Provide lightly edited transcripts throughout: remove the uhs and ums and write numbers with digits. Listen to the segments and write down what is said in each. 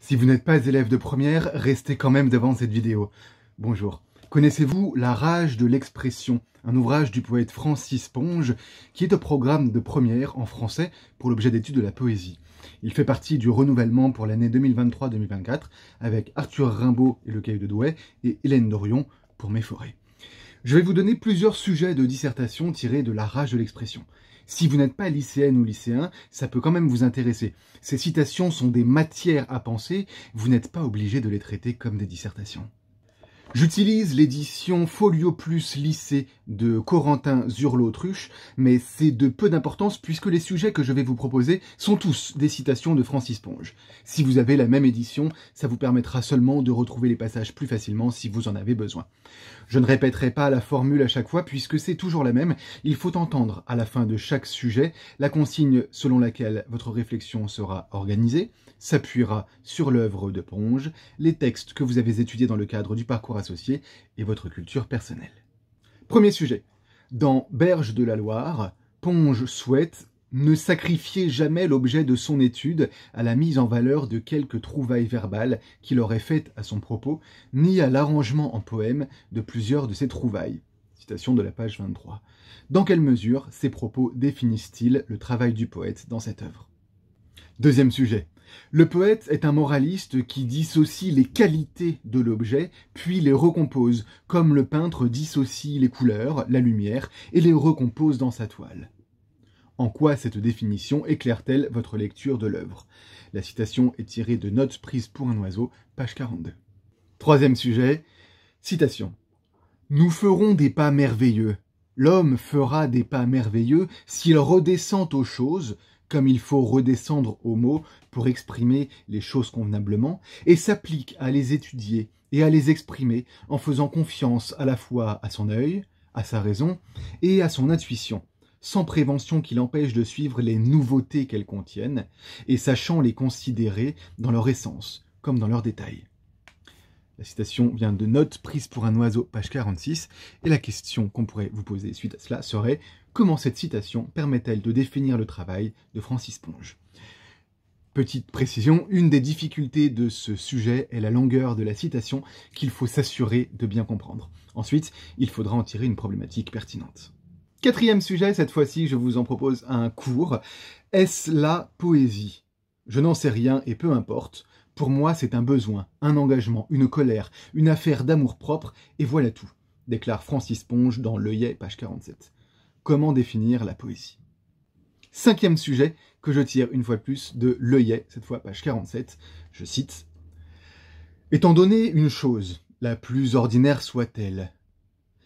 Si vous n'êtes pas élève de première, restez quand même devant cette vidéo. Bonjour. Connaissez-vous La rage de l'expression, un ouvrage du poète Francis Ponge qui est au programme de première en français pour l'objet d'étude de la poésie. Il fait partie du renouvellement pour l'année 2023-2024 avec Arthur Rimbaud et le Cahier de Douai et Hélène Dorion pour Mes forêts. Je vais vous donner plusieurs sujets de dissertation tirés de La rage de l'expression. Si vous n'êtes pas lycéenne ou lycéen, ça peut quand même vous intéresser. Ces citations sont des matières à penser, vous n'êtes pas obligé de les traiter comme des dissertations. J'utilise l'édition Folio Plus Lycée de Corentin Zurlot-Truche, mais c'est de peu d'importance puisque les sujets que je vais vous proposer sont tous des citations de Francis Ponge. Si vous avez la même édition, ça vous permettra seulement de retrouver les passages plus facilement si vous en avez besoin. Je ne répéterai pas la formule à chaque fois puisque c'est toujours la même. Il faut entendre à la fin de chaque sujet la consigne selon laquelle votre réflexion sera organisée, s'appuiera sur l'œuvre de Ponge, les textes que vous avez étudiés dans le cadre du parcours associé et votre culture personnelle. Premier sujet. Dans Berge de la Loire, Ponge souhaite ne sacrifier jamais l'objet de son étude à la mise en valeur de quelques trouvailles verbales qu'il aurait faites à son propos, ni à l'arrangement en poème de plusieurs de ces trouvailles. Citation de la page 23. Dans quelle mesure ces propos définissent-ils le travail du poète dans cette œuvre? Deuxième sujet. Le poète est un moraliste qui dissocie les qualités de l'objet, puis les recompose, comme le peintre dissocie les couleurs, la lumière, et les recompose dans sa toile. En quoi cette définition éclaire-t-elle votre lecture de l'œuvre? La citation est tirée de Notes prises pour un oiseau, page 42. Troisième sujet, citation. « Nous ferons des pas merveilleux. L'homme fera des pas merveilleux s'il redescend aux choses, comme il faut redescendre aux mots pour exprimer les choses convenablement, et s'applique à les étudier et à les exprimer en faisant confiance à la fois à son œil, à sa raison et à son intuition, sans prévention qui l'empêche de suivre les nouveautés qu'elles contiennent, et sachant les considérer dans leur essence, comme dans leurs détails. » La citation vient de Notes prises pour un oiseau, page 46, et la question qu'on pourrait vous poser suite à cela serait « Comment cette citation permet-elle de définir le travail de Francis Ponge ?» Petite précision, une des difficultés de ce sujet est la longueur de la citation qu'il faut s'assurer de bien comprendre. Ensuite, il faudra en tirer une problématique pertinente. Quatrième sujet, cette fois-ci, je vous en propose un court. Est-ce la poésie? Je n'en sais rien et peu importe. Pour moi, c'est un besoin, un engagement, une colère, une affaire d'amour-propre, et voilà tout, déclare Francis Ponge dans L'Œillet, page 47. Comment définir la poésie? Cinquième sujet que je tire une fois de plus de L'Œillet, cette fois page 47, je cite. « Étant donné une chose, la plus ordinaire soit-elle,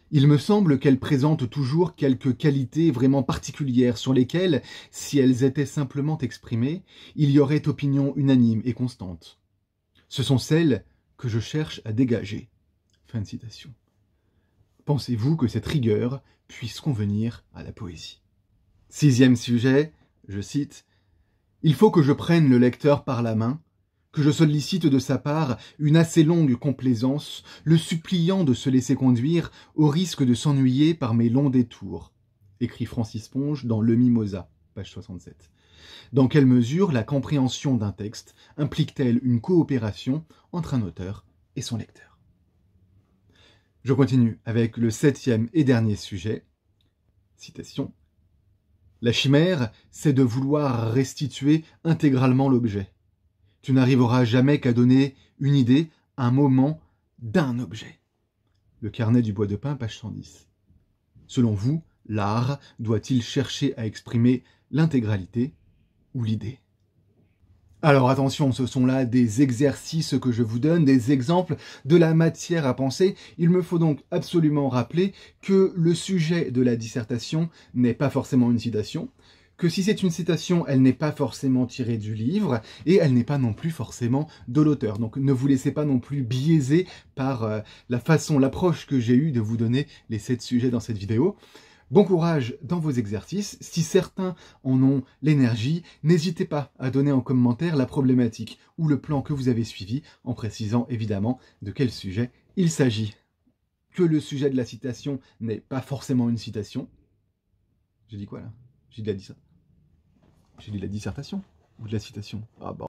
il me semble qu'elle présente toujours quelques qualités vraiment particulières sur lesquelles, si elles étaient simplement exprimées, il y aurait opinion unanime et constante. Ce sont celles que je cherche à dégager. » Fin de citation. Pensez-vous que cette rigueur puisse convenir à la poésie? Sixième sujet, je cite, « Il faut que je prenne le lecteur par la main, que je sollicite de sa part une assez longue complaisance, le suppliant de se laisser conduire au risque de s'ennuyer par mes longs détours. » Écrit Francis Ponge dans Le Mimosa, page 67. Dans quelle mesure la compréhension d'un texte implique-t-elle une coopération entre un auteur et son lecteur? Je continue avec le septième et dernier sujet. Citation. « La chimère, c'est de vouloir restituer intégralement l'objet. Tu n'arriveras jamais qu'à donner une idée, un moment, d'un objet. » Le Carnet du bois de pin, page 110. Selon vous, l'art doit-il chercher à exprimer l'intégralité ou l'idée? Alors attention, ce sont là des exercices que je vous donne, des exemples de la matière à penser. Il me faut donc absolument rappeler que le sujet de la dissertation n'est pas forcément une citation, que si c'est une citation, elle n'est pas forcément tirée du livre, et elle n'est pas non plus forcément de l'auteur. Donc ne vous laissez pas non plus biaiser par l'approche que j'ai eue de vous donner les 7 sujets dans cette vidéo. Bon courage dans vos exercices. Si certains en ont l'énergie, n'hésitez pas à donner en commentaire la problématique ou le plan que vous avez suivi, en précisant évidemment de quel sujet il s'agit. Que le sujet de la citation n'est pas forcément une citation. J'ai dit quoi là? J'ai dit la dissertation ou de la citation? Ah bah.